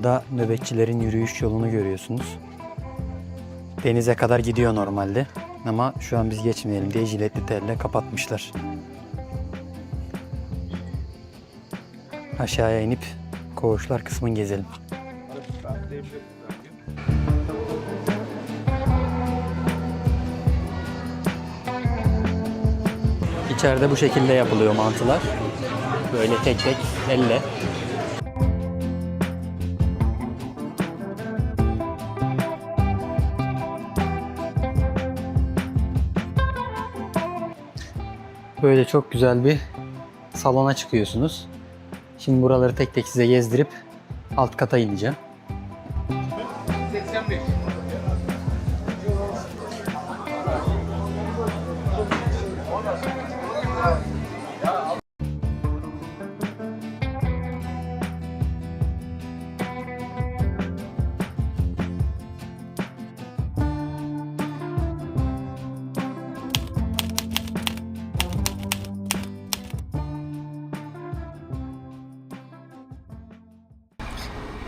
Burada nöbetçilerin yürüyüş yolunu görüyorsunuz. Denize kadar gidiyor normalde. Ama şu an biz geçmeyelim diye jiletli telle kapatmışlar. Aşağıya inip koğuşlar kısmını gezelim. İçeride bu şekilde yapılıyor mantılar. Böyle tek tek elle. Böyle çok güzel bir salona çıkıyorsunuz. Şimdi buraları tek tek size gezdirip alt kata ineceğim. 85.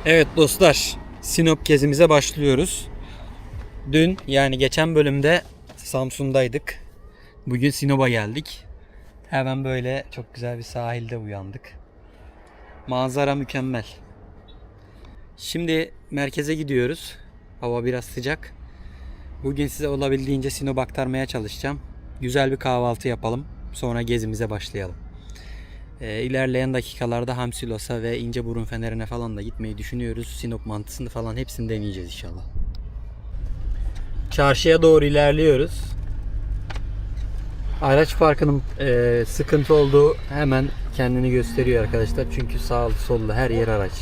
Evet dostlar, Sinop gezimize başlıyoruz. Dün yani geçen bölümde Samsun'daydık. Bugün Sinop'a geldik. Hemen böyle çok güzel bir sahilde uyandık. Manzara mükemmel. Şimdi merkeze gidiyoruz. Hava biraz sıcak. Bugün size olabildiğince Sinop aktarmaya çalışacağım. Güzel bir kahvaltı yapalım. Sonra gezimize başlayalım. İlerleyen dakikalarda Hamsilos'a ve İnceburun Feneri'ne falan da gitmeyi düşünüyoruz. Sinop mantısını falan hepsini deneyeceğiz inşallah. Çarşıya doğru ilerliyoruz. Araç parkının sıkıntı olduğu hemen kendini gösteriyor arkadaşlar. Çünkü sağlı sollu her yer araç.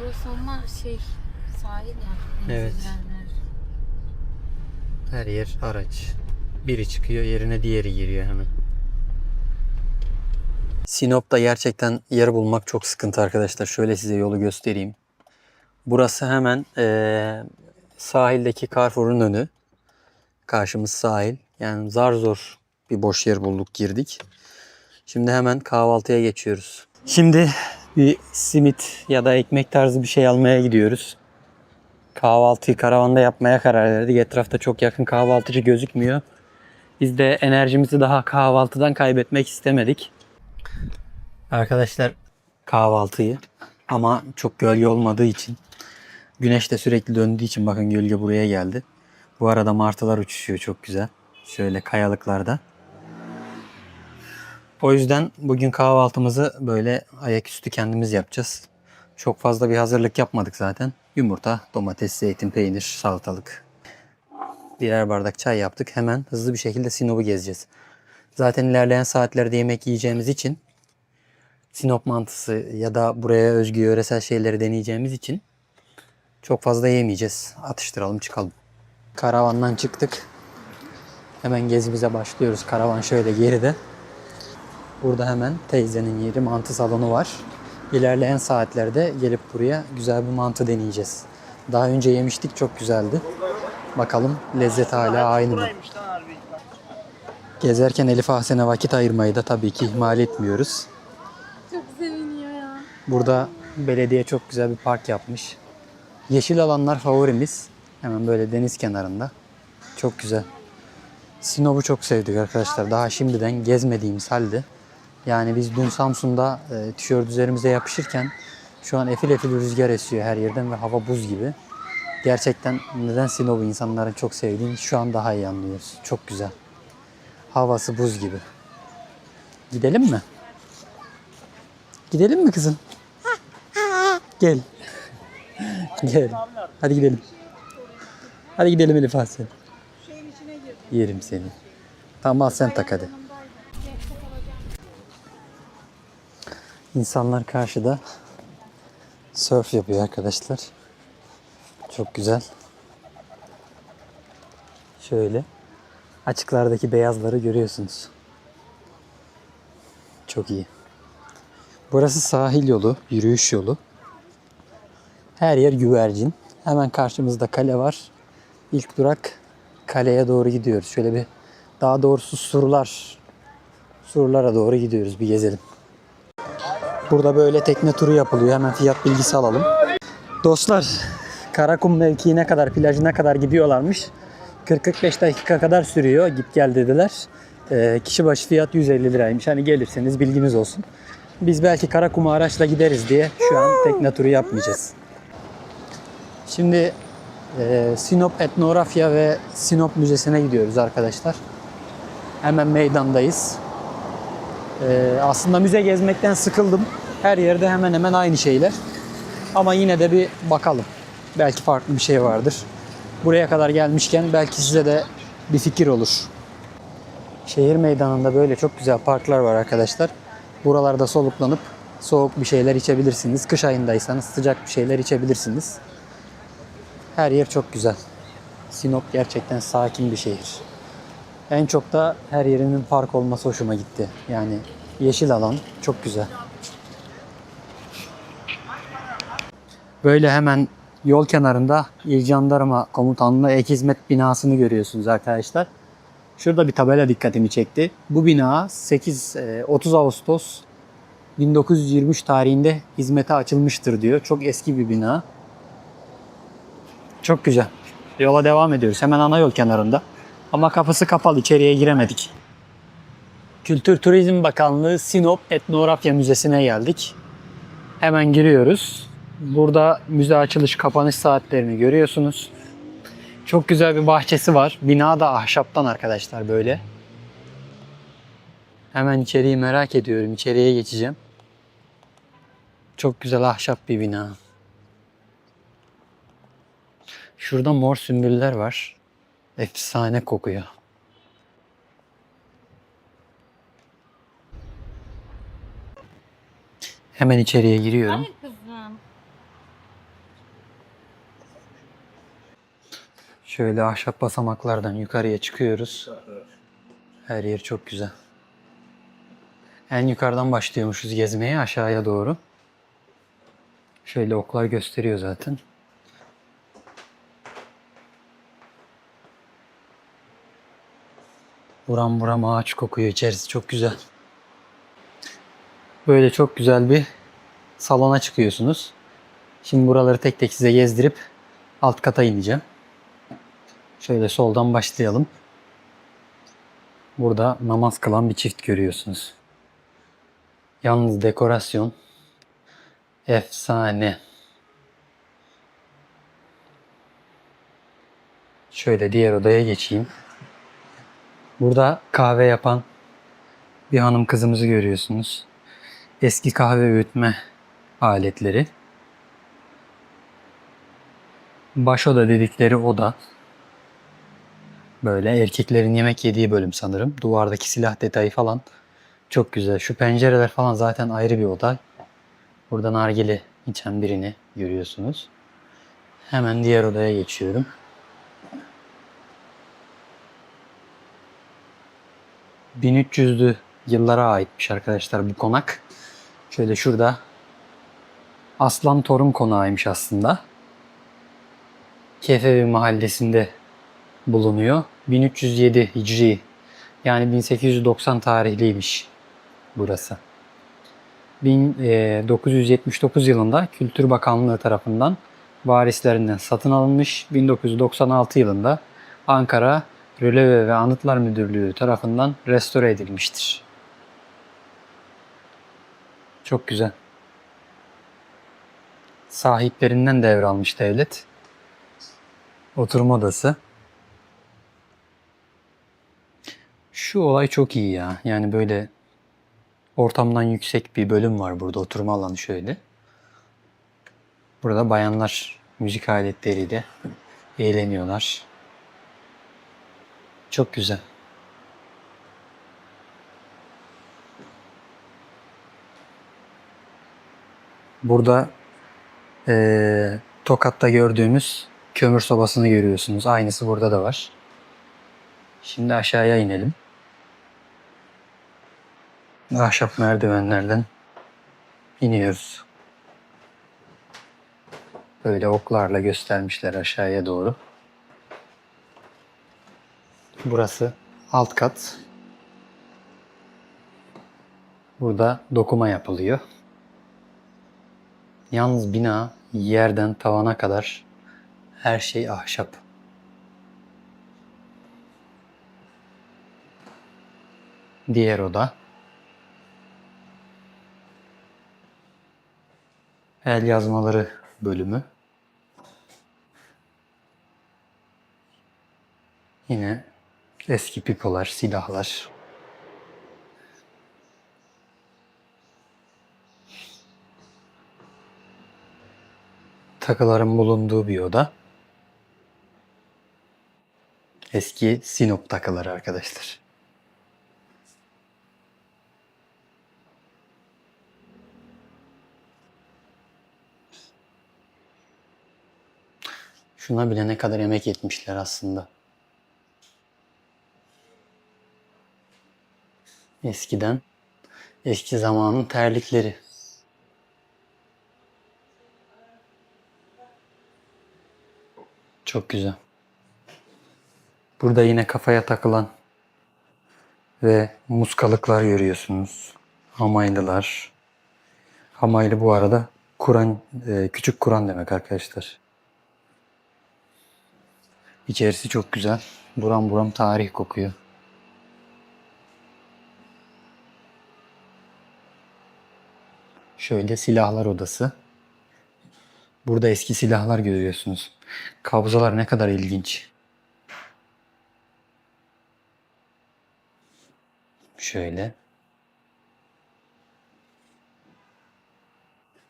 Burası ama sahil ya. Evet. Her yer araç. Biri çıkıyor yerine diğeri giriyor hemen. Sinop'ta gerçekten yer bulmak çok sıkıntı arkadaşlar. Şöyle size yolu göstereyim. Burası hemen sahildeki Carrefour'un önü. Karşımız sahil. Yani zar zor bir boş yer bulduk, girdik. Şimdi hemen kahvaltıya geçiyoruz. Şimdi bir simit ya da ekmek tarzı bir şey almaya gidiyoruz. Kahvaltıyı karavanda yapmaya karar verdik. Etrafta çok yakın kahvaltıcı gözükmüyor. Biz de enerjimizi daha kahvaltıdan kaybetmek istemedik. Arkadaşlar kahvaltıyı ama çok gölge olmadığı için, güneş de sürekli döndüğü için bakın gölge buraya geldi. Bu arada martılar uçuşuyor çok güzel. Şöyle kayalıklarda. O yüzden bugün kahvaltımızı böyle ayaküstü kendimiz yapacağız. Çok fazla bir hazırlık yapmadık zaten. Yumurta, domates, zeytin, peynir, salatalık. Birer bardak çay yaptık. Hemen hızlı bir şekilde Sinop'u gezeceğiz. Zaten ilerleyen saatlerde yemek yiyeceğimiz için, Sinop mantısı ya da buraya özgü yöresel şeyleri deneyeceğimiz için çok fazla yemeyeceğiz. Atıştıralım çıkalım. Karavandan çıktık. Hemen gezimize başlıyoruz. Karavan şöyle geride. Burada hemen teyzenin yeri, mantı salonu var. İlerleyen saatlerde gelip buraya güzel bir mantı deneyeceğiz. Daha önce yemiştik, çok güzeldi. Bakalım lezzet hala aynı mı? Gezerken Elif Ahsen'e vakit ayırmayı da tabii ki ihmal etmiyoruz. Çok seviniyor ya. Burada belediye çok güzel bir park yapmış. Yeşil alanlar favorimiz. Hemen böyle deniz kenarında. Çok güzel. Sinop'u çok sevdik arkadaşlar. Daha şimdiden gezmediğimiz halde. Yani biz dün Samsun'da tişört üzerimize yapışırken şu an efil efil rüzgar esiyor her yerden ve hava buz gibi. Gerçekten neden Sinop'u insanların çok sevdiğini şu an daha iyi anlıyoruz. Çok güzel. Havası buz gibi. Gidelim mi? Gidelim mi kızım? Gel. Gel. Hadi gidelim. Hadi gidelim Elif Ahsen. Yerim seni. Tamam al sen tak hadi. İnsanlar karşıda surf yapıyor arkadaşlar. Çok güzel. Şöyle açıklardaki beyazları görüyorsunuz. Çok iyi. Burası sahil yolu, yürüyüş yolu. Her yer güvercin. Hemen karşımızda kale var. İlk durak kaleye doğru gidiyoruz. Şöyle bir, daha doğrusu surlara doğru gidiyoruz. Bir gezelim. Burada böyle tekne turu yapılıyor. Hemen fiyat bilgisi alalım. Dostlar, Karakum mevkiine kadar, plajına kadar gidiyorlarmış. 40-45 dakika kadar sürüyor. Git gel dediler. Kişi başı fiyat 150 liraymış. Hani gelirseniz bilginiz olsun. Biz belki Karakum'a araçla gideriz diye şu an tekne turu yapmayacağız. Şimdi Sinop Etnografya ve Sinop Müzesi'ne gidiyoruz arkadaşlar. Hemen meydandayız. Aslında müze gezmekten sıkıldım. Her yerde hemen hemen aynı şeyler. Ama yine de bir bakalım. Belki farklı bir şey vardır. Buraya kadar gelmişken belki size de bir fikir olur. Şehir meydanında böyle çok güzel parklar var arkadaşlar. Buralarda soluklanıp soğuk bir şeyler içebilirsiniz. Kış ayındaysanız sıcak bir şeyler içebilirsiniz. Her yer çok güzel. Sinop gerçekten sakin bir şehir. En çok da her yerinin park olması hoşuma gitti. Yani yeşil alan çok güzel. Böyle hemen yol kenarında İl Jandarma Komutanlığı Ek Hizmet binasını görüyorsunuz arkadaşlar. Şurada bir tabela dikkatimi çekti. Bu bina 30 Ağustos 1923 tarihinde hizmete açılmıştır diyor. Çok eski bir bina. Çok güzel. Yola devam ediyoruz. Hemen ana yol kenarında. Ama kapısı kapalı. İçeriye giremedik. Kültür Turizm Bakanlığı Sinop Etnografya Müzesi'ne geldik. Hemen giriyoruz. Burada müze açılış kapanış saatlerini görüyorsunuz. Çok güzel bir bahçesi var. Bina da ahşaptan arkadaşlar böyle. Hemen içeriği merak ediyorum. İçeriye geçeceğim. Çok güzel ahşap bir bina. Şurada mor sümbüller var. Efsane kokuyor. Hemen içeriye giriyorum. Hadi kızım. Şöyle ahşap basamaklardan yukarıya çıkıyoruz. Her yer çok güzel. En yukarıdan başlıyormuşuz gezmeye aşağıya doğru. Şöyle oklar gösteriyor zaten. Buram buram ağaç kokuyor. İçerisi çok güzel. Böyle çok güzel bir salona çıkıyorsunuz. Şimdi buraları tek tek size gezdirip alt kata ineceğim. Şöyle soldan başlayalım. Burada namaz kılan bir çift görüyorsunuz. Yalnız dekorasyon efsane. Şöyle diğer odaya geçeyim. Burada kahve yapan bir hanım kızımızı görüyorsunuz. Eski kahve öğütme aletleri. Baş oda dedikleri oda. Böyle erkeklerin yemek yediği bölüm sanırım. Duvardaki silah detayı falan çok güzel. Şu pencereler falan zaten ayrı bir oda. Burada nargile içen birini görüyorsunuz. Hemen diğer odaya geçiyorum. ...1300'lü yıllara aitmiş arkadaşlar bu konak. Şöyle şurada Aslan Torun Konağı'ymış aslında. Kefevi mahallesinde bulunuyor. 1307 Hicri, yani 1890 tarihliymiş burası. 1979 yılında Kültür Bakanlığı tarafından varislerinden satın alınmış. 1996 yılında Ankara Röleve ve Anıtlar Müdürlüğü tarafından restore edilmiştir. Çok güzel. Sahiplerinden devralmış devlet. Oturma odası. Şu olay çok iyi ya. Yani böyle ortamdan yüksek bir bölüm var burada. Oturma alanı şöyle. Burada bayanlar müzik aletleriyle eğleniyorlar. Çok güzel. Burada Tokat'ta gördüğümüz kömür sobasını görüyorsunuz. Aynısı burada da var. Şimdi aşağıya inelim. Ahşap merdivenlerden iniyoruz. Böyle oklarla göstermişler aşağıya doğru. Burası alt kat. Burada dokuma yapılıyor. Yalnız bina Yerden tavana kadar her şey ahşap. Diğer oda. El yazmaları bölümü. Yine eski pipolar, silahlar. Takıların bulunduğu bir oda. Eski Sinop takıları arkadaşlar. Şuna bile ne kadar emek etmişler aslında. Eskiden, eski zamanın terlikleri. Çok güzel. Burada yine kafaya takılan ve muskalıklar görüyorsunuz. Hamaylılar. Hamaylı bu arada Kur'an, küçük Kur'an demek arkadaşlar. İçerisi çok güzel. Buram buram tarih kokuyor. Şöyle silahlar odası. Burada eski silahlar görüyorsunuz. Kabzalar ne kadar ilginç. Şöyle.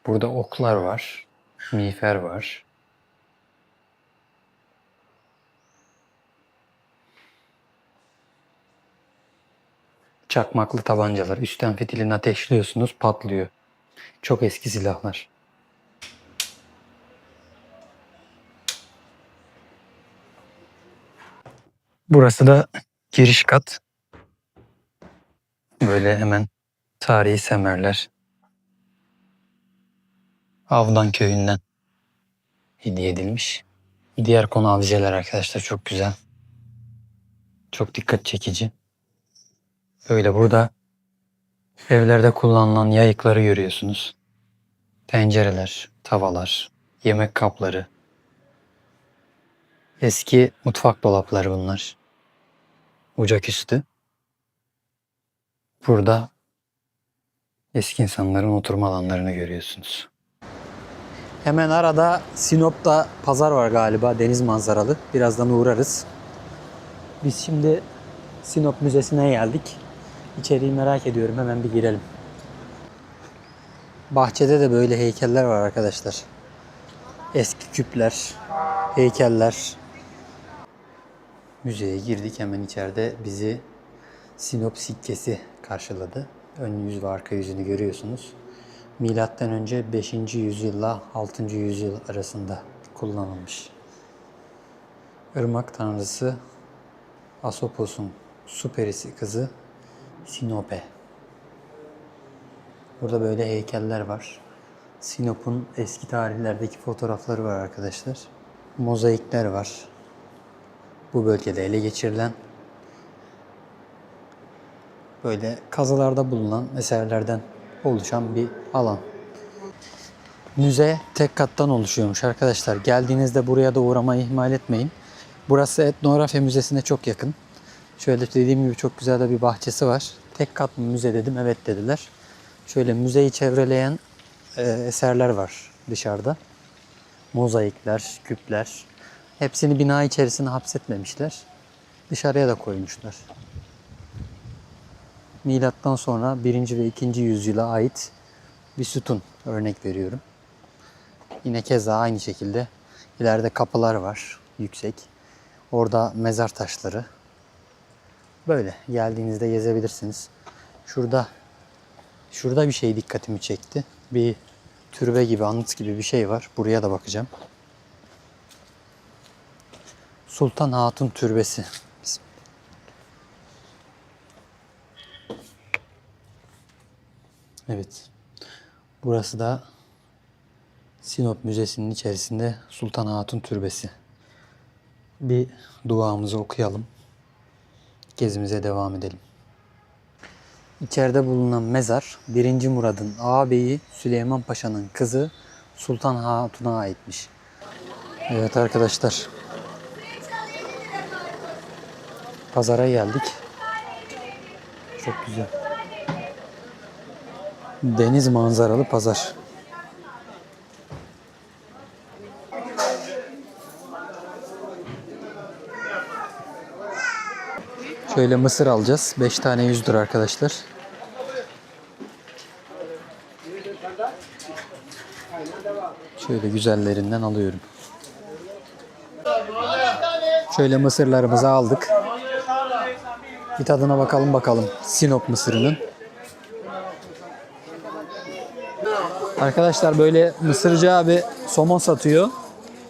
Burada oklar var. Miğfer var. Çakmaklı tabancalar. Üstten fitilini ateşliyorsunuz, patlıyor. Çok eski silahlar. Burası da giriş kat. Böyle hemen tarihi semerler. Avdan köyünden hediye edilmiş. Diğer konu avizeler arkadaşlar çok güzel. Çok dikkat çekici. Böyle burada evlerde kullanılan yayıkları görüyorsunuz. Tencereler, tavalar, yemek kapları. Eski mutfak dolapları bunlar. Ocaküstü. Burada eski insanların oturma alanlarını görüyorsunuz. Hemen arada Sinop'ta pazar var galiba, deniz manzaralı. Birazdan uğrarız. Biz şimdi Sinop Müzesi'ne geldik. İçeriği merak ediyorum. Hemen bir girelim. Bahçede de böyle heykeller var arkadaşlar. Eski küpler, heykeller. Müzeye girdik. Hemen içeride bizi Sinop sikkesi karşıladı. Ön yüz ve arka yüzünü görüyorsunuz. Milattan önce 5. yüzyılla 6. yüzyıl arasında kullanılmış. Irmak tanrısı Asopos'un su perisi kızı Sinope. Burada böyle heykeller var. Sinop'un eski tarihlerdeki fotoğrafları var arkadaşlar. Mozaikler var. Bu bölgede ele geçirilen böyle kazılarda bulunan eserlerden oluşan bir alan. Müze tek kattan oluşuyormuş arkadaşlar. Geldiğinizde buraya da uğramayı ihmal etmeyin. Burası Etnografya Müzesi'ne çok yakın. Şöyle dediğim gibi çok güzel de bir bahçesi var. Tek kat mı müze dedim. Evet dediler. Şöyle müzeyi çevreleyen eserler var dışarıda. Mozaikler, küpler. Hepsini bina içerisine hapsetmemişler. Dışarıya da koymuşlar. Milattan sonra 1. ve 2. yüzyıla ait bir sütun örnek veriyorum. Yine keza aynı şekilde ileride kapılar var yüksek. Orada mezar taşları. Böyle geldiğinizde gezebilirsiniz. Şurada bir şey dikkatimi çekti. Bir türbe gibi, anıt gibi bir şey var. Buraya da bakacağım. Sultan Hatun Türbesi. Evet. Burası da Sinop Müzesi'nin içerisinde Sultan Hatun Türbesi. Bir duamızı okuyalım. Gezimize devam edelim. İçeride bulunan mezar 1. Murad'ın ağabeyi Süleyman Paşa'nın kızı Sultan Hatun'a aitmiş. Evet arkadaşlar. Pazara geldik. Çok güzel. Deniz manzaralı pazar. Şöyle mısır alacağız. 5 tane 100 lira arkadaşlar. Şöyle güzellerinden alıyorum. Şöyle mısırlarımızı aldık. Bir tadına bakalım. Sinop mısırının. Arkadaşlar böyle mısırcı abi somon satıyor.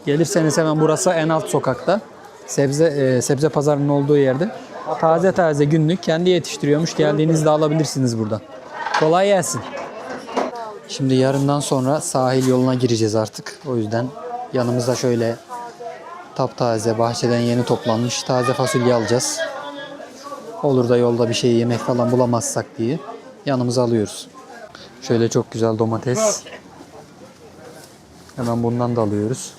Gelirseniz hemen burası en alt sokakta. Sebze pazarının olduğu yerde. Taze günlük kendi yetiştiriyormuş. Geldiğinizde alabilirsiniz buradan. Kolay gelsin. Şimdi yarından sonra sahil yoluna gireceğiz artık. O yüzden yanımızda şöyle taptaze bahçeden yeni toplanmış taze fasulye alacağız. Olur da yolda bir şey yemek falan bulamazsak diye yanımıza alıyoruz. Şöyle çok güzel domates. Hemen bundan da alıyoruz.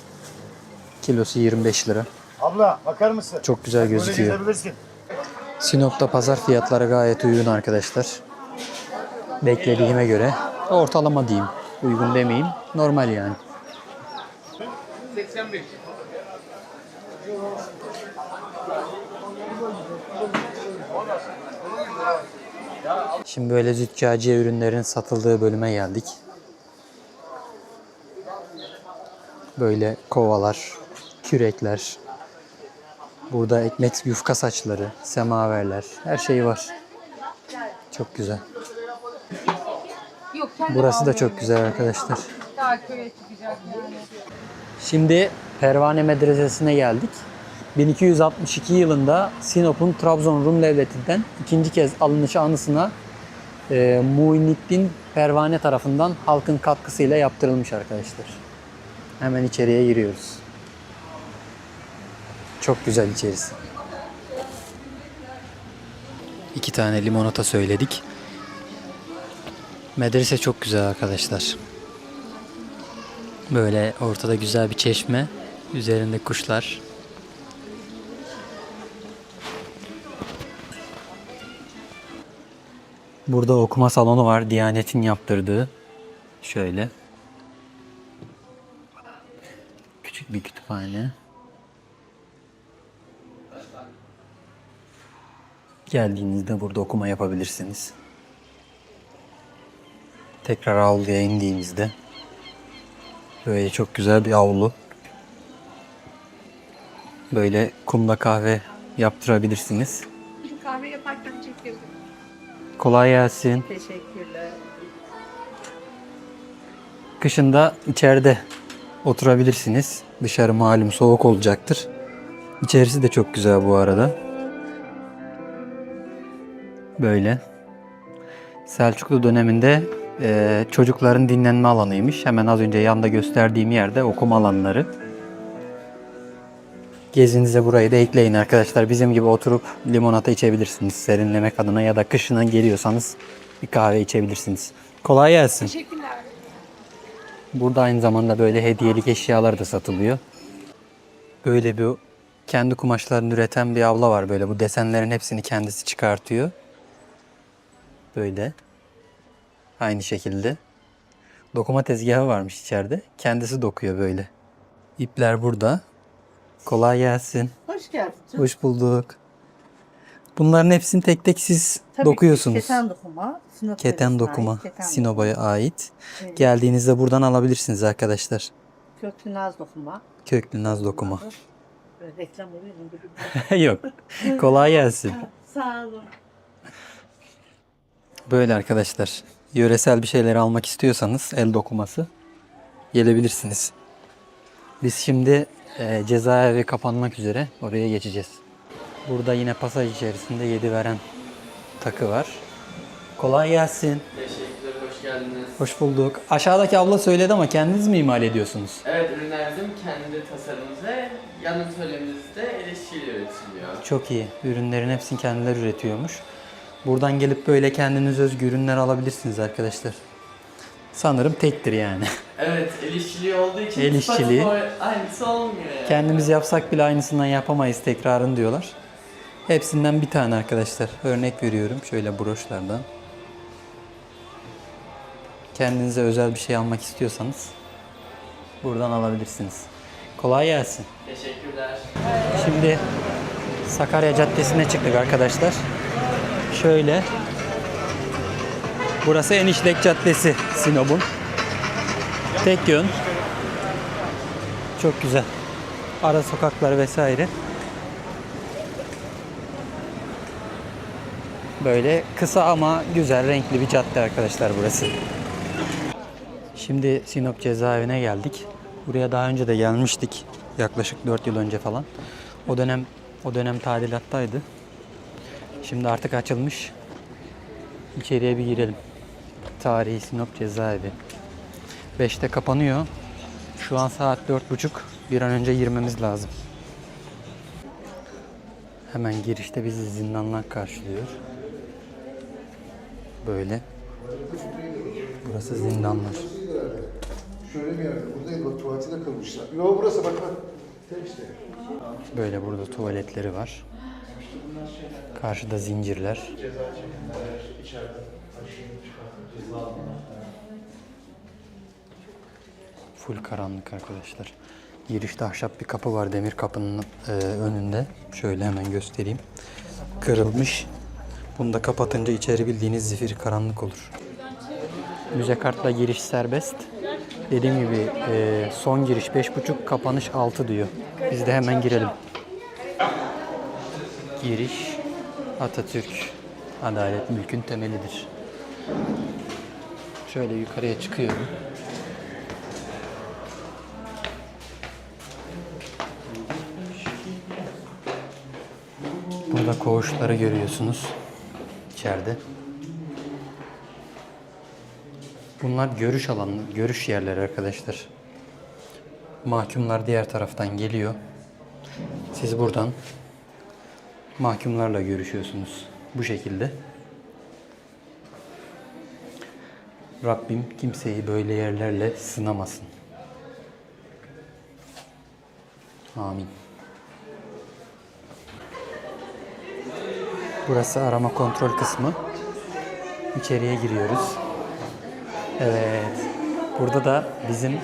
Kilosu 25 lira. Abla bakar mısın? Çok güzel gözüküyor. Sinop'ta pazar fiyatları gayet uygun arkadaşlar. Beklediğime göre ortalama diyeyim. Uygun demeyeyim. Normal yani. 85. Şimdi böyle züccaciye ürünlerin satıldığı bölüme geldik. Böyle kovalar, kürekler. Burada ekmek yufka saçları, semaverler, her şey var. Çok güzel. Burası da çok güzel arkadaşlar. Daha köye çıkacak yani. Şimdi Pervane Medresesi'ne geldik. 1262 yılında Sinop'un Trabzon Rum Devleti'nden ikinci kez alınışı anısına Muhyiddin Pervane tarafından halkın katkısıyla yaptırılmış arkadaşlar. Hemen içeriye giriyoruz. Çok güzel içerisi. 2 tane limonata söyledik. Medrese çok güzel arkadaşlar. Böyle ortada güzel bir çeşme. Üzerinde kuşlar. Burada okuma salonu var. Diyanet'in yaptırdığı. Şöyle. Küçük bir kütüphane. Geldiğinizde burada okuma yapabilirsiniz. Tekrar avluya indiğimizde böyle çok güzel bir avlu. Böyle kumda kahve yaptırabilirsiniz. Kahve yaparken çekildim. Kolay gelsin. Teşekkürler. Kışında içeride oturabilirsiniz. Dışarı malum soğuk olacaktır. İçerisi de çok güzel bu arada. Böyle. Selçuklu döneminde çocukların dinlenme alanıymış. Hemen az önce yanda gösterdiğim yerde okuma alanları. Gezinize burayı da ekleyin arkadaşlar. Bizim gibi oturup limonata içebilirsiniz serinlemek adına ya da kışına geliyorsanız bir kahve içebilirsiniz. Kolay gelsin. Teşekkürler. Burada aynı zamanda böyle hediyelik eşyalar da satılıyor. Böyle bir kendi kumaşlarını üreten bir abla var böyle. Bu desenlerin hepsini kendisi çıkartıyor. Böyle. Aynı şekilde. Dokuma tezgahı varmış içeride. Kendisi dokuyor böyle. İpler burada. Kolay gelsin. Hoş geldin canım. Hoş bulduk. Bunların hepsini tek tek siz Tabii dokuyorsunuz. ki keten dokuma. Sinop Keten yöresine dokuma. ait keten Sinop'a dokuma. ait. Evet. Geldiğinizde buradan alabilirsiniz arkadaşlar. Köklü naz dokuma. Köklü naz dokuma. Böyle reklam oluyor mu? Yok. Kolay gelsin. Sağ olun. Böyle arkadaşlar. Yöresel bir şeyler almak istiyorsanız el dokuması gelebilirsiniz. Biz şimdi cezaevi kapanmak üzere oraya geçeceğiz. Burada yine pasaj içerisinde 7 veren takı var. Kolay gelsin. Teşekkürler, hoş geldiniz. Hoş bulduk. Aşağıdaki abla söyledi ama kendiniz mi imal ediyorsunuz? Evet, ürünlerimizin kendi tasarımımız ve yan atölyemizde el işçiliği üretiliyor. Çok iyi. Ürünlerin hepsini kendileri üretiyormuş. Buradan gelip böyle kendiniz özgü ürünler alabilirsiniz arkadaşlar. sanırım tektir yani. Evet, el işçiliği olduğu için El işçiliği. aynısı olmuyor yani. Kendimiz yapsak bile aynısından yapamayız tekrarını diyorlar. Hepsinden bir tane arkadaşlar. Örnek veriyorum şöyle broşlardan. Kendinize özel bir şey almak istiyorsanız buradan alabilirsiniz. Kolay gelsin. Teşekkürler. Şimdi Sakarya Caddesi'ne çıktık arkadaşlar. Şöyle. Burası en işlek caddesi Sinop'un. Tek yön. Çok güzel. Ara sokaklar vesaire. Böyle kısa ama güzel renkli bir cadde arkadaşlar burası. Şimdi Sinop cezaevine geldik. Buraya daha önce de gelmiştik. Yaklaşık 4 yıl önce falan. O dönem tadilattaydı. Şimdi artık açılmış. İçeriye bir girelim. Tarihi Sinop cezaevi. 5'te kapanıyor. Şu an saat 4.30. Bir an önce girmemiz lazım. Hemen girişte bizi zindanlar karşılıyor. Böyle. Burası zindanlar. Şöyle bir yerde. Buradayım bak tuvaleti de kırmışlar. Yo burası bak bak. İşte. Böyle burada tuvaletleri var. Karşıda zincirler. Full karanlık arkadaşlar. Girişte ahşap bir kapı var demir kapının önünde. Şöyle hemen göstereyim. Kırılmış. Bunu da kapatınca içeri bildiğiniz zifiri karanlık olur. Müze kartla giriş serbest. Dediğim gibi son giriş 5.30, kapanış 6 diyor. Biz de hemen girelim. Giriş Atatürk. Adalet mülkün temelidir. Şöyle yukarıya çıkıyorum. Burada koğuşları görüyorsunuz. İçeride. Bunlar görüş alanı, görüş yerleri arkadaşlar. Mahkumlar diğer taraftan geliyor. Siz buradan mahkumlarla görüşüyorsunuz. Bu şekilde. Rabbim kimseyi böyle yerlerle sınamasın. Amin. Burası arama kontrol kısmı. İçeriye giriyoruz. Evet. Burada da bizim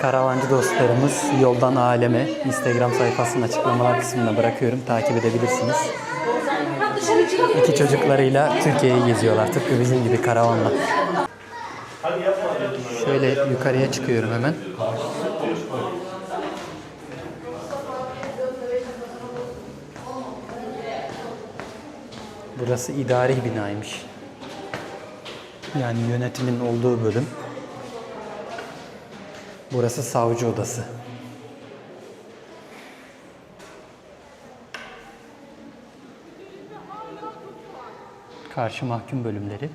karavancı dostlarımız Yoldan Aleme Instagram sayfasının açıklamalar kısmına bırakıyorum. Takip edebilirsiniz. İki çocuklarıyla Türkiye'yi geziyorlar. Tıpkı bizim gibi karavanla. Şöyle yukarıya çıkıyorum hemen. Burası idari binaymış. Yani yönetimin olduğu bölüm. Burası savcı odası. Karşı mahkum bölümleri.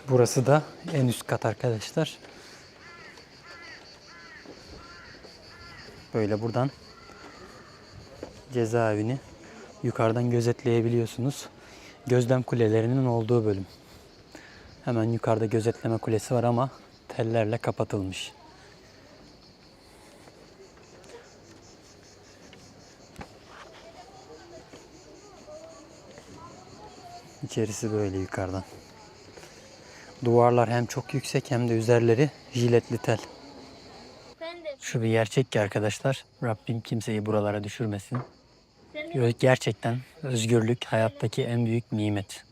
Burası da en üst kat arkadaşlar. Böyle buradan cezaevini yukarıdan gözetleyebiliyorsunuz. Gözlem kulelerinin olduğu bölüm. Hemen yukarıda gözetleme kulesi var ama tellerle kapatılmış. İçerisi böyle yukarıdan. Duvarlar hem çok yüksek hem de üzerleri jiletli tel. Şu bir gerçek ki arkadaşlar. Rabbim kimseyi buralara düşürmesin. Gerçekten özgürlük hayattaki en büyük nimet.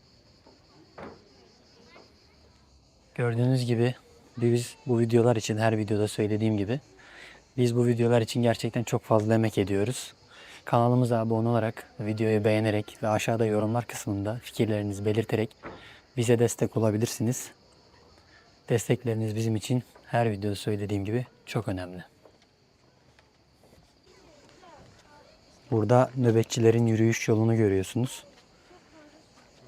Gördüğünüz gibi biz bu videolar için, her videoda söylediğim gibi, biz bu videolar için gerçekten çok fazla emek ediyoruz. Kanalımıza abone olarak, videoyu beğenerek ve aşağıda yorumlar kısmında fikirlerinizi belirterek bize destek olabilirsiniz. Destekleriniz bizim için her videoda söylediğim gibi çok önemli. Burada nöbetçilerin yürüyüş yolunu görüyorsunuz.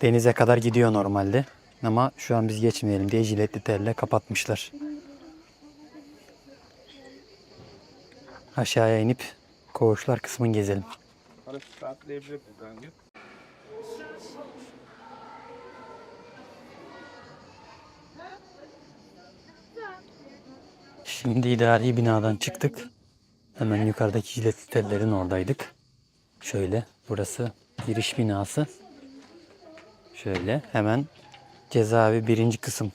Denize kadar gidiyor normalde. Ama şu an biz geçmeyelim diye jiletli telle kapatmışlar. Aşağıya inip koğuşlar kısmını gezelim. Şimdi idari binadan çıktık. Hemen yukarıdaki jiletli tellerin oradaydık. Şöyle burası giriş binası. Şöyle hemen cezaevi birinci kısım.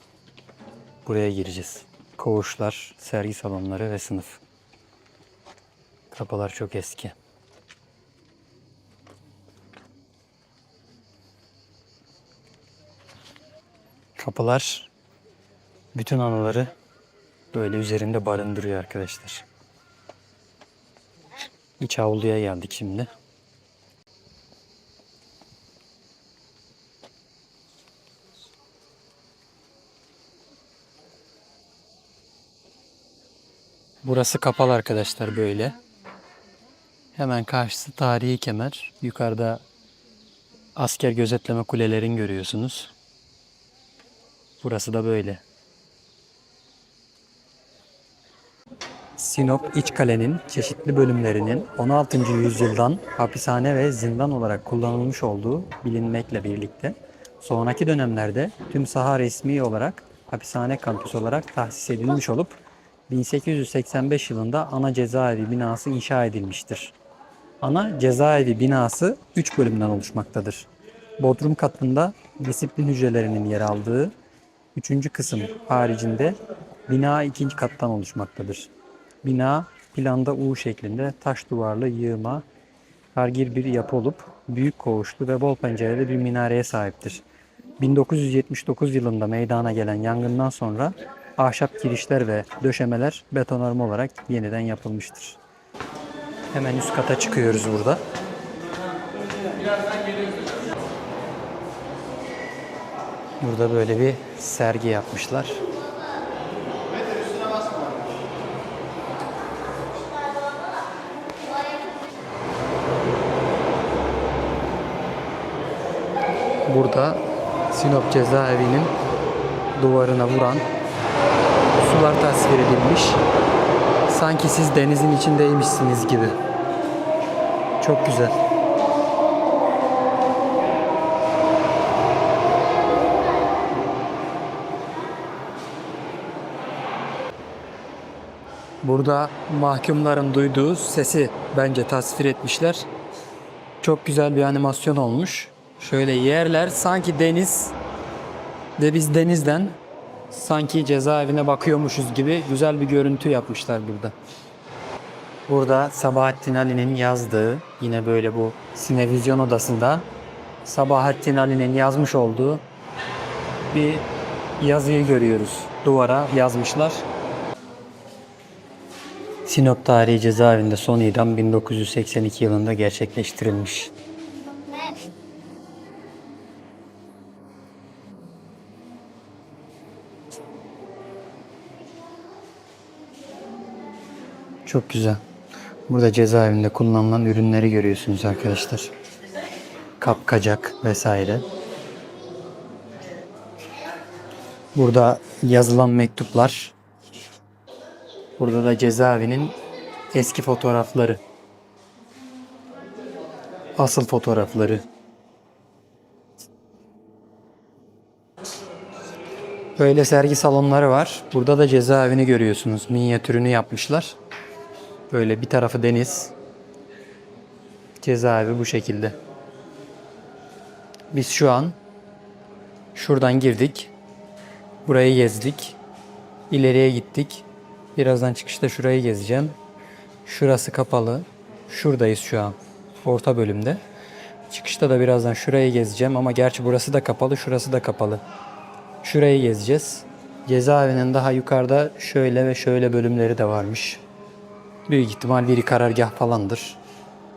Buraya gireceğiz. Koğuşlar, sergi salonları ve sınıf. Kapılar çok eski. Kapılar bütün anıları böyle üzerinde barındırıyor arkadaşlar. İç avluya geldik şimdi. Burası kapalı arkadaşlar böyle. Hemen karşısı tarihi kemer. Yukarıda asker gözetleme kulelerini görüyorsunuz. Burası da böyle. Sinop İçkale'nin çeşitli bölümlerinin 16. yüzyıldan hapishane ve zindan olarak kullanılmış olduğu bilinmekle birlikte sonraki dönemlerde tüm saha resmi olarak hapishane kampüsü olarak tahsis edilmiş olup 1885 yılında ana cezaevi binası inşa edilmiştir. Ana cezaevi binası 3 bölümden oluşmaktadır. Bodrum katında disiplin hücrelerinin yer aldığı 3. kısım haricinde bina 2. kattan oluşmaktadır. Bina planda U şeklinde taş duvarlı yığma hargir bir yapı olup büyük koğuşlu ve bol pencereli bir minareye sahiptir. 1979 yılında meydana gelen yangından sonra ahşap girişler ve döşemeler betonarme olarak yeniden yapılmıştır. Hemen üst kata çıkıyoruz burada. Burada böyle bir sergi yapmışlar. Burada Sinop cezaevinin duvarına vuran sular tasvir edilmiş. Sanki siz denizin içindeymişsiniz gibi. Çok güzel. Burada mahkumların duyduğu sesi bence tasvir etmişler. Çok güzel bir animasyon olmuş. Şöyle yerler sanki deniz ve biz denizden sanki cezaevine bakıyormuşuz gibi güzel bir görüntü yapmışlar burada. Burada Sabahattin Ali'nin yazdığı, yine böyle bu sinevizyon odasında Sabahattin Ali'nin yazmış olduğu bir yazıyı görüyoruz. Duvara yazmışlar. Sinop Tarihi Cezaevinde son idam 1982 yılında gerçekleştirilmiş. Çok güzel. Burada cezaevinde kullanılan ürünleri görüyorsunuz arkadaşlar. Kapkacak vesaire. Burada yazılan mektuplar. Burada da cezaevinin eski fotoğrafları. Asıl fotoğrafları. Böyle sergi salonları var. Burada da cezaevini görüyorsunuz. Minyatürünü yapmışlar. Böyle bir tarafı deniz. Cezaevi bu şekilde. Biz şu an şuradan girdik. Burayı gezdik. İleriye gittik. Birazdan çıkışta şurayı gezeceğim. Şurası kapalı. Şuradayız şu an. Orta bölümde. Çıkışta da birazdan şurayı gezeceğim ama gerçi burası da kapalı, şurası da kapalı. Şurayı gezeceğiz. Cezaevinin daha yukarıda şöyle ve şöyle bölümleri de varmış. Büyük ihtimal biri karargah falandır.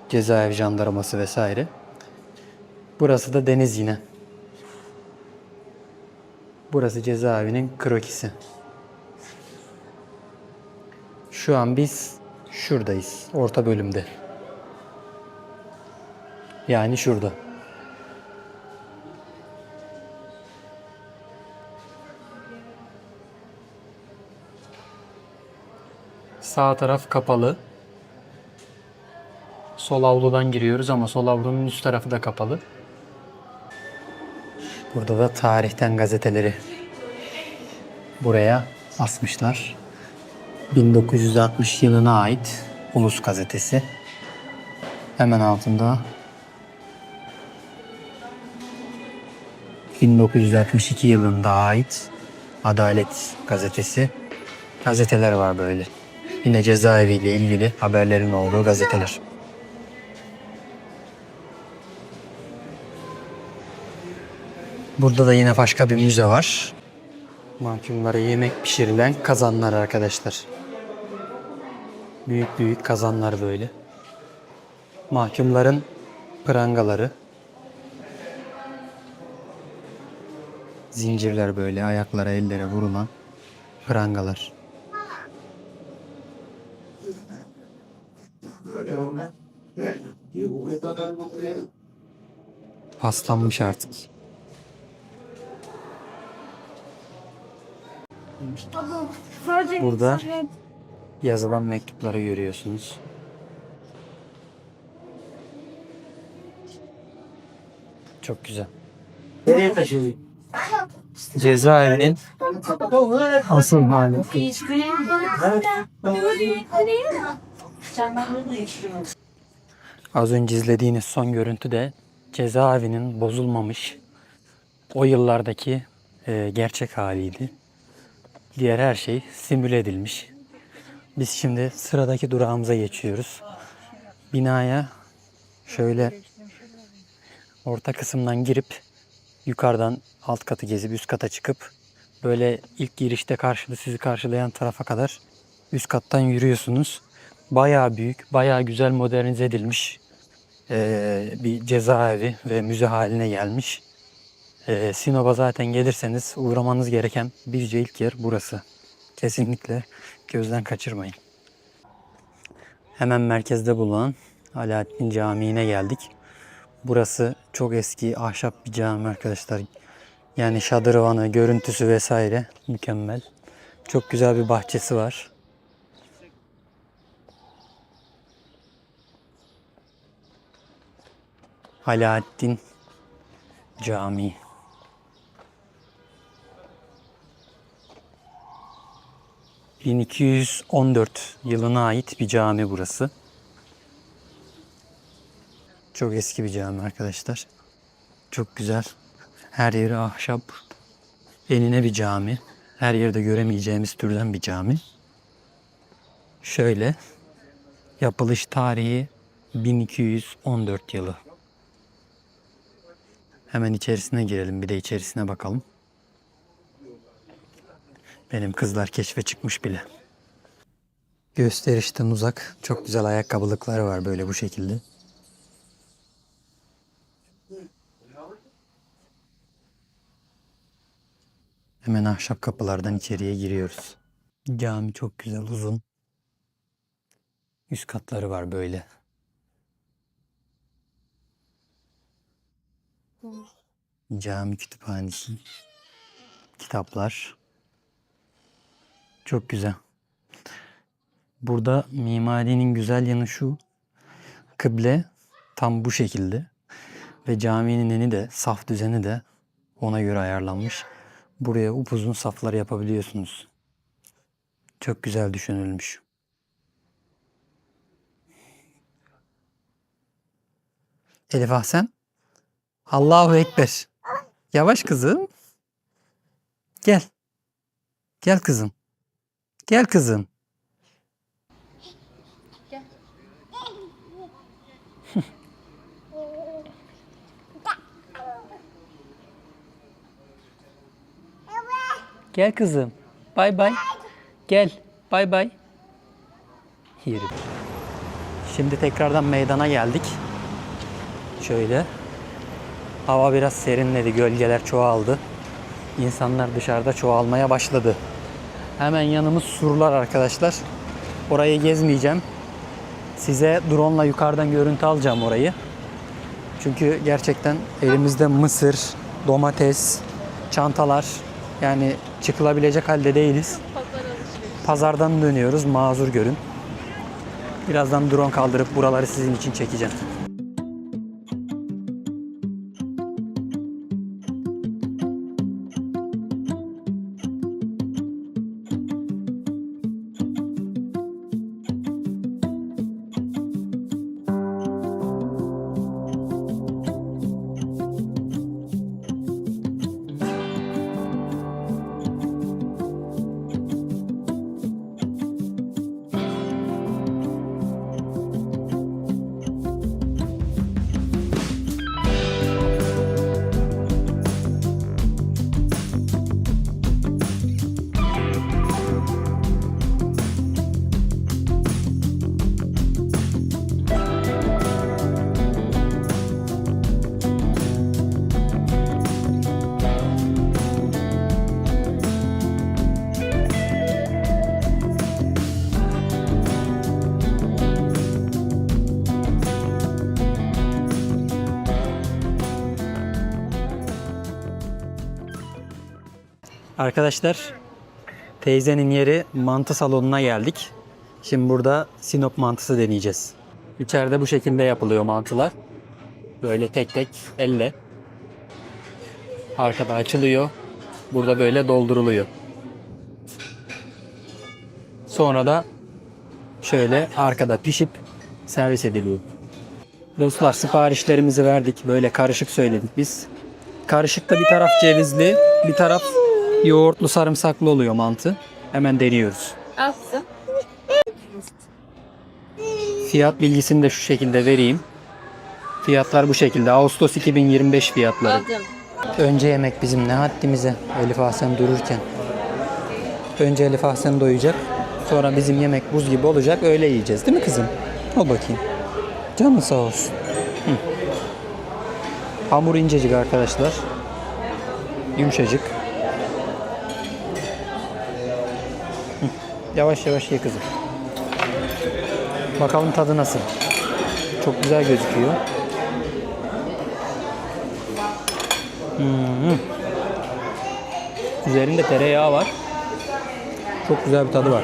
Cezaevi jandarması vesaire. Burası da deniz yine. Burası cezaevinin krokisi. Şu an biz şuradayız. Orta bölümde. Yani şurada. Sağ taraf kapalı. Sol avludan giriyoruz ama sol avlunun üst tarafı da kapalı. Burada da tarihten gazeteleri buraya asmışlar. 1960 yılına ait Ulus gazetesi. Hemen altında 1962 yılında ait Adalet gazetesi. Gazeteler var böyle. Yine cezaeviyle ilgili haberlerin olduğu gazeteler. Burada da yine başka bir müze var. Mahkumlara yemek pişirilen kazanlar arkadaşlar. Büyük büyük kazanlar böyle. Mahkumların prangaları. Zincirler böyle ayaklara ellere vurulan prangalar. Paslanmış artık. Burada yazılan mektupları görüyorsunuz. Çok güzel. Cezaevinin asıl hali. Az önce izlediğiniz son görüntü de cezaevinin bozulmamış o yıllardaki gerçek haliydi. Diğer her şey simüle edilmiş. Biz şimdi sıradaki durağımıza geçiyoruz. Binaya şöyle orta kısımdan girip yukarıdan alt katı gezip üst kata çıkıp böyle ilk girişte sizi karşılayan tarafa kadar üst kattan yürüyorsunuz. Bayağı büyük, bayağı güzel modernize edilmiş bir cezaevi ve müze haline gelmiş. Sinop'a zaten gelirseniz uğramanız gereken birce ilk yer burası. Kesinlikle gözden kaçırmayın. Hemen merkezde bulunan Alaaddin Camii'ne geldik. Burası çok eski ahşap bir cami arkadaşlar. Yani şadırvanı, görüntüsü vesaire mükemmel. Çok güzel bir bahçesi var. Alaaddin Camii. ...1214 yılına ait bir cami burası. Çok eski bir cami arkadaşlar. Çok güzel. Her yeri ahşap. Enine bir cami. Her yerde göremeyeceğimiz türden bir cami. Şöyle. Yapılış tarihi 1214 yılı. Hemen içerisine girelim. Bir de içerisine bakalım. Benim kızlar keşfe çıkmış bile. Gösterişten uzak. Çok güzel ayakkabılıkları var böyle bu şekilde. Hemen ahşap kapılardan içeriye giriyoruz. Cami çok güzel, uzun. Üst katları var böyle. Cami kütüphanesi. Kitaplar. Çok güzel. Burada mimarinin güzel yanı şu. Kıble tam bu şekilde. Ve caminin eni de, saf düzeni de ona göre ayarlanmış. Buraya upuzun saflar yapabiliyorsunuz. Çok güzel düşünülmüş. Elif Ahsen. Allahu Ekber. Yavaş kızım. Gel. Gel kızım. Gel kızım. Gel. Gel kızım. Bay bay. Gel. Bay bay. Yürü. Şimdi tekrardan meydana geldik. Şöyle. Hava biraz serinledi. Gölgeler çoğaldı. İnsanlar dışarıda çoğalmaya başladı. Hemen yanımız surlar arkadaşlar. Orayı gezmeyeceğim. Size drone'la yukarıdan görüntü alacağım orayı. Çünkü gerçekten elimizde mısır, domates, çantalar, yani çıkılabilecek halde değiliz. Pazar alışverişi. pazardan dönüyoruz. Mazur görün. Birazdan drone kaldırıp buraları sizin için çekeceğim. Arkadaşlar, teyzenin yeri mantı salonuna geldik. Şimdi burada Sinop mantısı deneyeceğiz. İçeride bu şekilde yapılıyor mantılar. Böyle tek tek elle. Arkada açılıyor. Burada böyle dolduruluyor. Sonra da şöyle arkada pişip servis ediliyor. Dostlar, siparişlerimizi verdik. Böyle karışık söyledik biz. Karışıkta bir taraf cevizli, bir taraf yoğurtlu sarımsaklı oluyor mantı. Hemen deniyoruz. Alsın. Fiyat bilgisini de şu şekilde vereyim. Fiyatlar bu şekilde. Ağustos 2025 fiyatları. Aldım. Önce yemek bizim ne haddimize. Elif Ahsen dururken. Önce Elif Ahsen doyacak. Sonra bizim yemek buz gibi olacak. Öyle yiyeceğiz değil mi kızım? Al bakayım. Canın sağ olsun. Hı. Hamur incecik arkadaşlar. Yumuşacık. Hı. Yavaş yavaş ye kızım. Bakalım tadı nasıl. Çok güzel gözüküyor. Üzerinde tereyağı var. Çok güzel bir tadı var.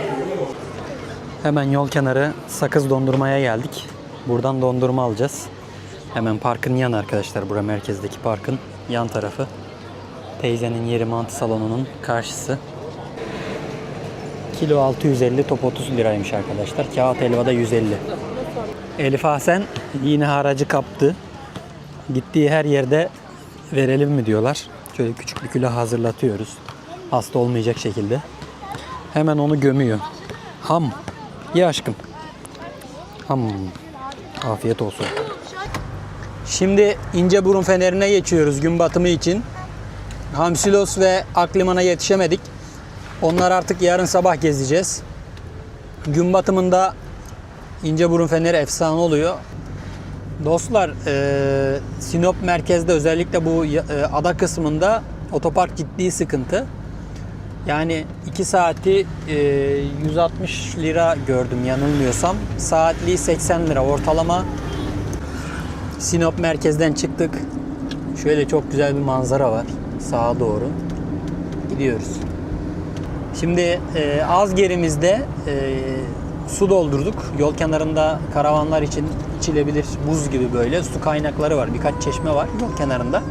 Hemen yol kenarı sakız dondurmaya geldik. Buradan dondurma alacağız. Hemen parkın yanı arkadaşlar. Bura merkezdeki parkın yan tarafı. Teyzenin yeri mantı salonunun karşısı. Kilo 650, top 30 liraymış arkadaşlar. Kağıt helvada 150. Elif Ahsen yine haracı kaptı. Gittiği her yerde verelim mi diyorlar. Şöyle küçük bir külah hazırlatıyoruz. Hasta olmayacak şekilde. Hemen onu gömüyor. Ham. Ye aşkım. Ham. Afiyet olsun. Şimdi İnceburun Feneri'ne geçiyoruz gün batımı için. Hamsilos ve Akliman'a yetişemedik. Onlar artık yarın sabah gezeceğiz. Gün batımında İnceburun Feneri efsane oluyor. Dostlar, Sinop merkezde özellikle bu ada kısmında otopark ciddi sıkıntı. Yani 2 saati 160 lira gördüm yanılmıyorsam. Saatliği 80 lira ortalama. Sinop merkezden çıktık. Şöyle çok güzel bir manzara var. Sağa doğru gidiyoruz. Şimdi az gerimizde su doldurduk. Yol kenarında karavanlar için içilebilir buz gibi böyle su kaynakları var. Birkaç çeşme var yol kenarında.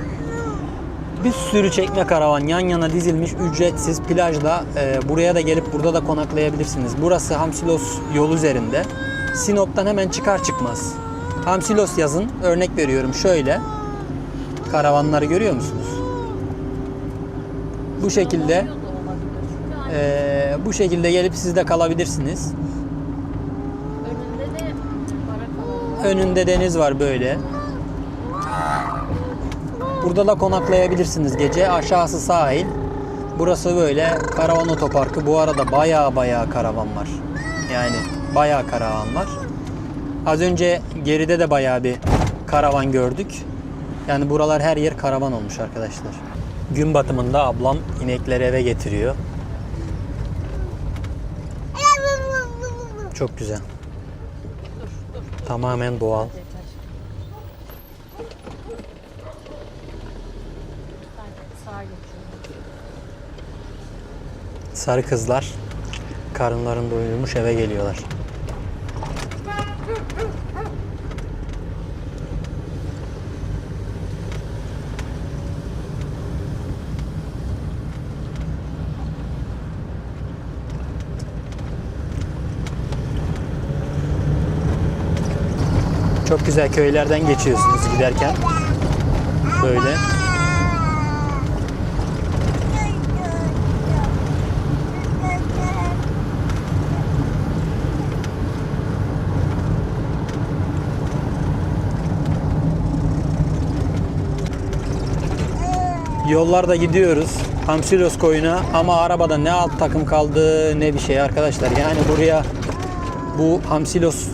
Bir sürü çekme karavan yan yana dizilmiş ücretsiz plajda. Buraya da gelip burada da konaklayabilirsiniz. Burası Hamsilos yol üzerinde. Sinop'tan hemen çıkar çıkmaz. Hamsilos yazın. Örnek veriyorum şöyle. Karavanları görüyor musunuz? Bu şekilde gelip siz de kalabilirsiniz. Önünde deniz var böyle. Burada da konaklayabilirsiniz gece. Aşağısı sahil. Burası böyle karavan otoparkı. Bu arada baya karavan var. Yani baya karavan var. Az önce geride de baya bir karavan gördük. Yani buralar her yer karavan olmuş arkadaşlar. Gün batımında ablam inekleri eve getiriyor. Çok güzel. Tamamen doğal. Sarı kızlar Karınlarını doyurmuş eve geliyorlar. Çok güzel köylerden geçiyorsunuz giderken. Böyle. Yollarda gidiyoruz Hamsilos koyuna ama arabada ne alt takım kaldı ne bir şey arkadaşlar. Yani buraya bu Hamsilos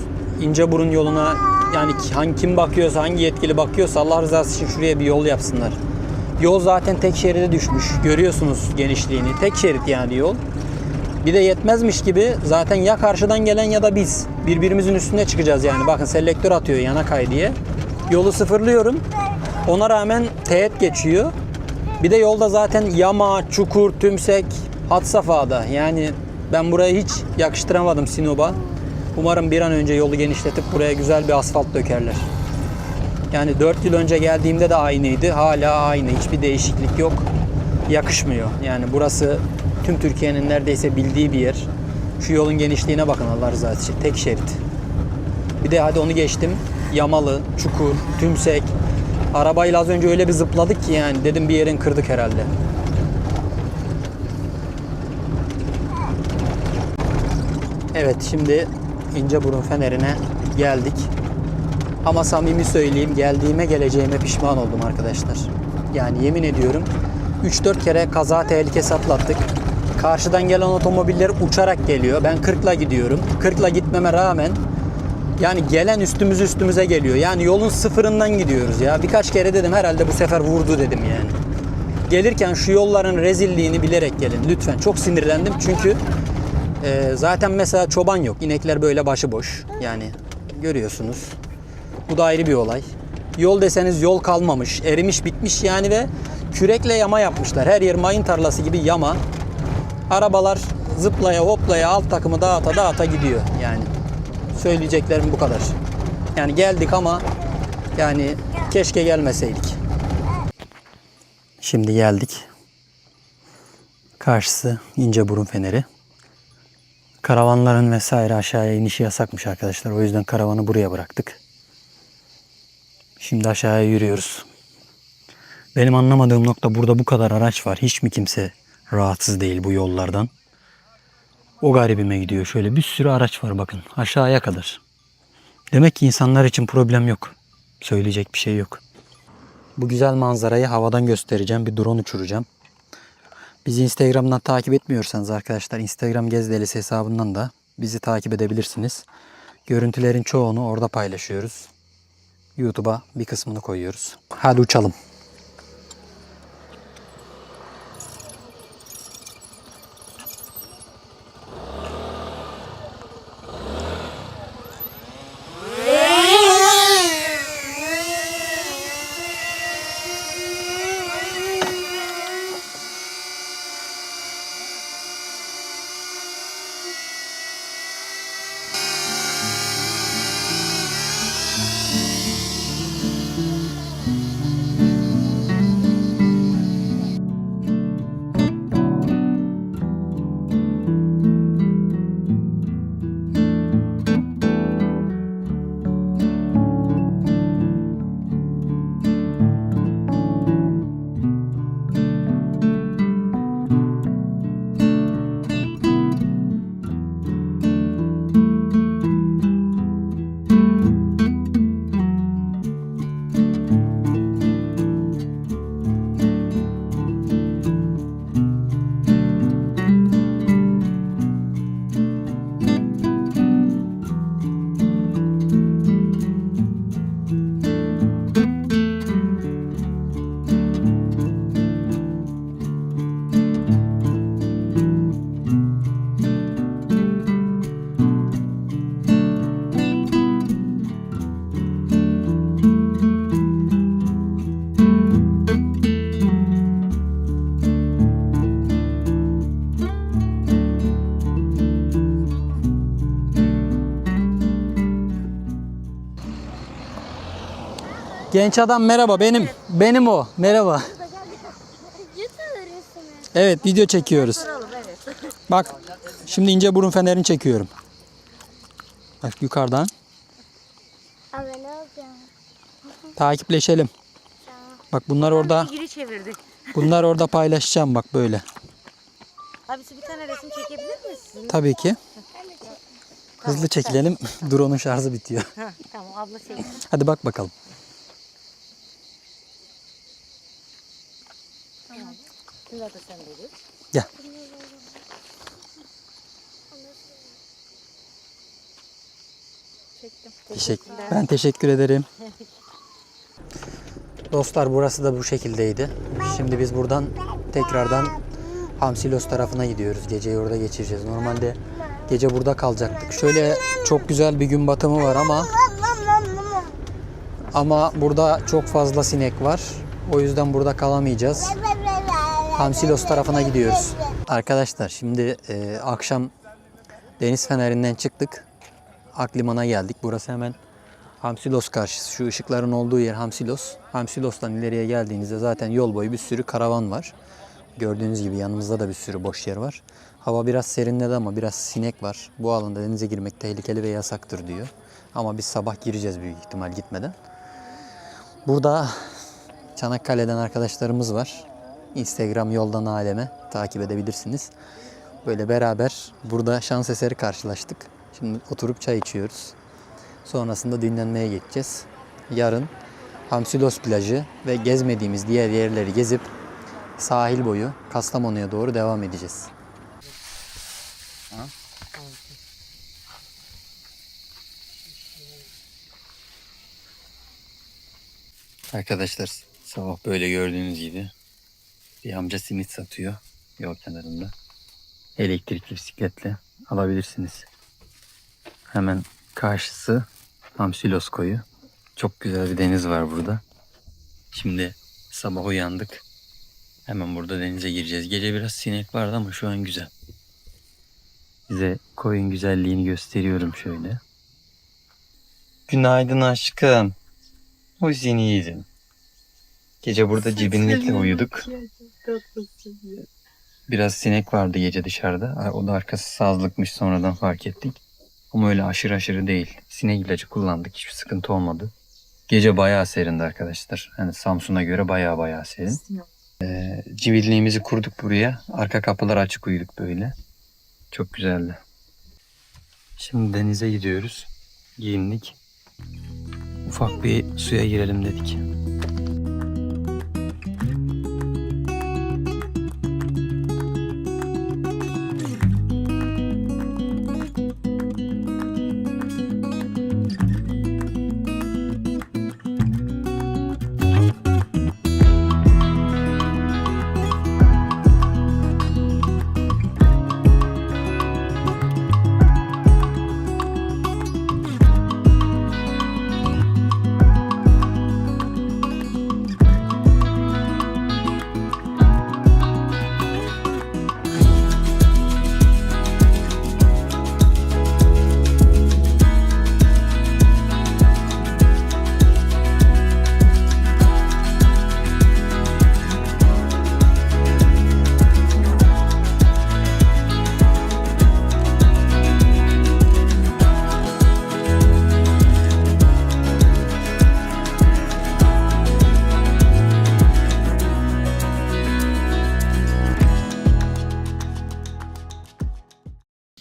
İnceburun yoluna yani kim bakıyorsa hangi yetkili bakıyorsa Allah rızası için şuraya bir yol yapsınlar. Yol zaten tek şeride düşmüş. Görüyorsunuz genişliğini. Tek şerit yani yol. Bir de yetmezmiş gibi zaten ya karşıdan gelen ya da biz birbirimizin üstüne çıkacağız yani. Bakın selektör atıyor yana kay diye. Yolu sıfırlıyorum. Ona rağmen teğet geçiyor. Bir de yolda zaten yama, çukur, tümsek, had safhada. Yani ben burayı hiç yakıştıramadım Sinop'a. Umarım bir an önce yolu genişletip buraya güzel bir asfalt dökerler. Yani 4 yıl önce geldiğimde de aynıydı. Hala aynı. Hiçbir değişiklik yok. Yakışmıyor. Yani burası tüm Türkiye'nin neredeyse bildiği bir yer. Şu yolun genişliğine bakın Allah rızası için. Tek şerit. Bir de hadi onu geçtim. Yamalı, çukur, tümsek. Arabayla az önce öyle bir zıpladık ki yani. Dedim bir yerin kırdık herhalde. Evet şimdi İnceburun Feneri'ne geldik. Ama samimi söyleyeyim geldiğime geleceğime pişman oldum arkadaşlar. Yani yemin ediyorum 3-4 kere kaza tehlikesi atlattık. Karşıdan gelen otomobiller uçarak geliyor. Ben 40'la gidiyorum. 40'la gitmeme rağmen yani gelen üstümüze geliyor. Yani yolun sıfırından gidiyoruz ya. Birkaç kere dedim herhalde bu sefer vurdu dedim yani. Gelirken şu yolların rezilliğini bilerek gelin lütfen. Çok sinirlendim çünkü zaten mesela çoban yok. İnekler böyle başıboş. Yani görüyorsunuz. Bu da ayrı bir olay. Yol deseniz yol kalmamış. Erimiş bitmiş yani ve kürekle yama yapmışlar. Her yer mayın tarlası gibi yama. Arabalar zıplaya hoplaya alt takımı dağıta gidiyor yani. Söyleyeceklerim bu kadar. Yani geldik ama yani keşke gelmeseydik. Şimdi geldik. Karşısı İnceburun Feneri. Karavanların vesaire aşağıya inişi yasakmış arkadaşlar. O yüzden karavanı buraya bıraktık. Şimdi aşağıya yürüyoruz. Benim anlamadığım nokta burada bu kadar araç var. Hiç mi kimse rahatsız değil bu yollardan? O garibime gidiyor. Şöyle bir sürü araç var bakın. Aşağıya kadar. Demek ki insanlar için problem yok. Söyleyecek bir şey yok. Bu güzel manzarayı havadan göstereceğim. Bir drone uçuracağım. Bizi Instagram'dan takip etmiyorsanız arkadaşlar Instagram Gezdelisi hesabından da bizi takip edebilirsiniz. Görüntülerin çoğunu orada paylaşıyoruz. YouTube'a bir kısmını koyuyoruz. Hadi uçalım. Genç adam merhaba, benim o. Merhaba. Evet, video çekiyoruz. Bak, şimdi ince burun fenerini çekiyorum. Bak yukarıdan. Abone olacağım. Takipleşelim. Bak bunlar orada. Geri çevirdik. Bunlar orada paylaşacağım bak böyle. Abisi bir tane resim çekebilir misin? Tabii ki. Hızlı çekilelim. Drone'un şarjı bitiyor. Ha, tamam abla çek. Hadi bak bakalım. Şunu da sen de gör. Gel. Ben teşekkür ederim. Dostlar burası da bu şekildeydi. Şimdi biz buradan tekrardan Hamsilos tarafına gidiyoruz. Geceyi orada geçireceğiz. Normalde gece burada kalacaktık. Şöyle çok güzel bir gün batımı var ama burada çok fazla sinek var. O yüzden burada kalamayacağız. Hamsilos tarafına gidiyoruz. Arkadaşlar şimdi akşam deniz fenerinden çıktık. Akliman'a geldik. Burası hemen Hamsilos karşısı. Şu ışıkların olduğu yer Hamsilos. Hamsilos'tan ileriye geldiğinizde zaten yol boyu bir sürü karavan var. Gördüğünüz gibi yanımızda da bir sürü boş yer var. Hava biraz serinledi ama biraz sinek var. Bu alanda denize girmek tehlikeli ve yasaktır diyor. Ama biz sabah gireceğiz büyük ihtimal gitmeden. Burada Çanakkale'den arkadaşlarımız var. Instagram yoldan aleme takip edebilirsiniz. Böyle beraber burada şans eseri karşılaştık. Şimdi oturup çay içiyoruz. Sonrasında dinlenmeye geçeceğiz. Yarın Hamsilos plajı ve gezmediğimiz diğer yerleri gezip sahil boyu Kastamonu'ya doğru devam edeceğiz. Arkadaşlar sabah böyle gördüğünüz gibi bir amca simit satıyor yol kenarında. Elektrikli bisikletle alabilirsiniz. Hemen karşısı Hamsilos koyu. Çok güzel bir deniz var burada. Şimdi sabah uyandık. Hemen burada denize gireceğiz. Gece biraz sinek vardı ama şu an güzel. Size koyun güzelliğini gösteriyorum şöyle. Günaydın aşkım. Hoş seni yedim. Gece burada cibinlikle uyuduk. Biraz sinek vardı gece dışarıda. O da arkası sazlıkmış, sonradan fark ettik. Ama öyle aşırı değil. Sinek ilacı kullandık. Hiçbir sıkıntı olmadı. Gece bayağı serindi arkadaşlar. Yani Samsun'a göre bayağı serin. Civilliğimizi kurduk buraya. Arka kapılar açık uyuduk böyle. Çok güzeldi. Şimdi denize gidiyoruz. Giyindik. Ufak bir suya girelim dedik.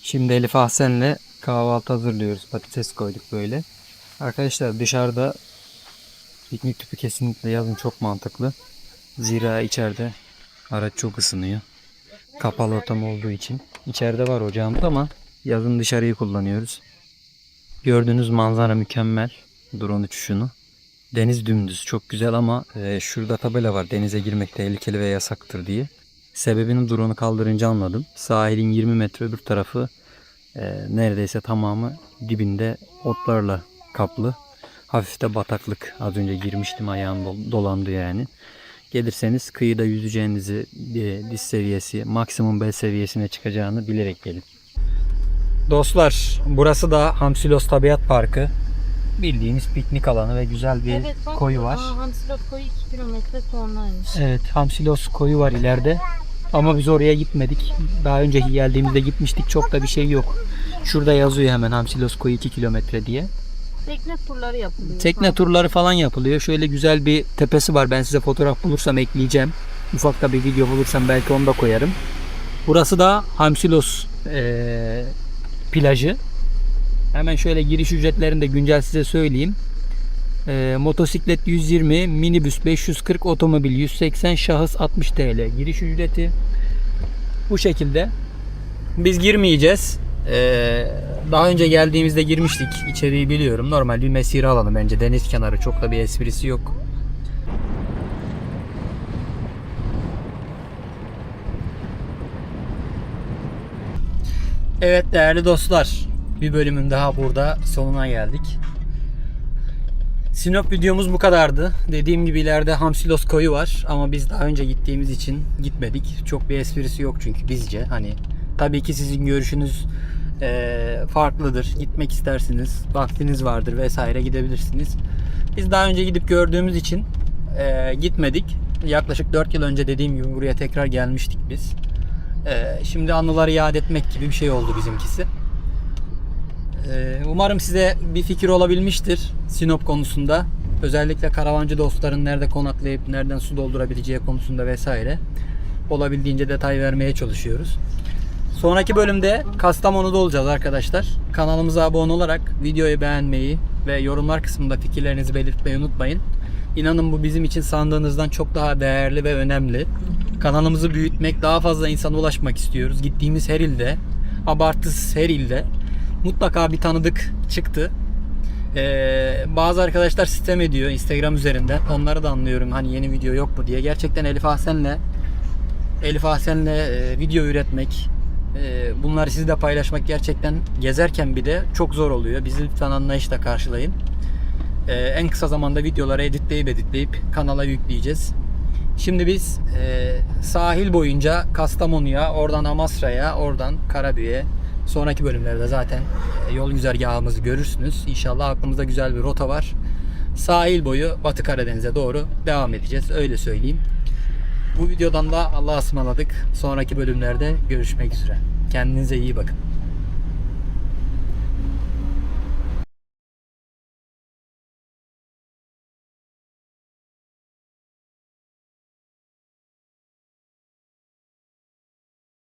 Şimdi Elif Ahsen'le kahvaltı hazırlıyoruz. Patates koyduk böyle. Arkadaşlar dışarıda piknik tüpü kesinlikle yazın çok mantıklı. Zira içeride araç çok ısınıyor. Kapalı ortam olduğu için. İçeride var ocağımız ama yazın dışarıyı kullanıyoruz. Gördüğünüz manzara mükemmel. Drone uçuşunu. Deniz dümdüz çok güzel ama şurada tabela var. Denize girmek tehlikeli ve yasaktır diye. Sebebini drone'u kaldırınca anladım. Sahilin 20 metre öbür tarafı neredeyse tamamı dibinde otlarla kaplı. Hafif de bataklık. Az önce girmiştim, ayağım dolandı yani. Gelirseniz kıyıda yüzeceğinizi, diz seviyesi, maksimum bel seviyesine çıkacağını bilerek gelin. Dostlar burası da Hamsilos Tabiat Parkı. bildiğimiz piknik alanı ve güzel bir Evet bak. koyu var. Hamsilot koyu 2 kilometre sonraymış. Evet, Hamsilos koyu var ileride. Ama biz oraya gitmedik. Daha önceki geldiğimizde gitmiştik. Çok da bir şey yok. Şurada yazıyor hemen Hamsilos koyu 2 kilometre diye. Tekne turları yapılıyor. Tekne turları falan yapılıyor. Şöyle güzel bir tepesi var. Ben size fotoğraf bulursam ekleyeceğim. Ufak da bir video bulursam belki onu da koyarım. Burası da Hamsilos plajı. Hemen şöyle giriş ücretlerini de güncel size söyleyeyim. Motosiklet 120, minibüs 540, otomobil 180, şahıs 60 TL giriş ücreti. Bu şekilde. Biz girmeyeceğiz. Daha önce geldiğimizde girmiştik. İçeriği biliyorum. Normal bir mesire alanı bence. Deniz kenarı. Çok da bir esprisi yok. Evet değerli dostlar. Bir bölümün daha burada sonuna geldik. Sinop videomuz bu kadardı. Dediğim gibi ileride Hamsilos koyu var ama biz daha önce gittiğimiz için gitmedik. Çok bir esprisi yok çünkü bizce. Hani tabii ki sizin görüşünüz farklıdır. Gitmek istersiniz, vaktiniz vardır vesaire gidebilirsiniz. Biz daha önce gidip gördüğümüz için gitmedik. Yaklaşık 4 yıl önce dediğim gibi buraya tekrar gelmiştik biz. Şimdi anıları yad etmek gibi bir şey oldu bizimkisi. Umarım size bir fikir olabilmiştir Sinop konusunda. Özellikle karavancı dostların nerede konaklayıp nereden su doldurabileceği konusunda vesaire. Olabildiğince detay vermeye çalışıyoruz. Sonraki bölümde Kastamonu'da olacağız arkadaşlar. Kanalımıza abone olarak videoyu beğenmeyi ve yorumlar kısmında fikirlerinizi belirtmeyi unutmayın. İnanın bu bizim için sandığınızdan çok daha değerli ve önemli. Kanalımızı büyütmek, daha fazla insana ulaşmak istiyoruz. Gittiğimiz her ilde, abartısız her ilde mutlaka bir tanıdık çıktı. Bazı arkadaşlar sistem ediyor Instagram üzerinden. Onları da anlıyorum. Hani yeni video yok mu diye. Gerçekten Elif Ahsen'le video üretmek, bunları sizle paylaşmak gerçekten gezerken bir de çok zor oluyor. Bizi lütfen anlayışla karşılayın. En kısa zamanda videoları editleyip kanala yükleyeceğiz. Şimdi biz sahil boyunca Kastamonu'ya, oradan Amasra'ya, oradan Karabük'e, sonraki bölümlerde zaten yol güzergahımızı görürsünüz. İnşallah aklımızda güzel bir rota var. Sahil boyu Batı Karadeniz'e doğru devam edeceğiz. Öyle söyleyeyim. Bu videodan da Allah'a ısmarladık. Sonraki bölümlerde görüşmek üzere. Kendinize iyi bakın.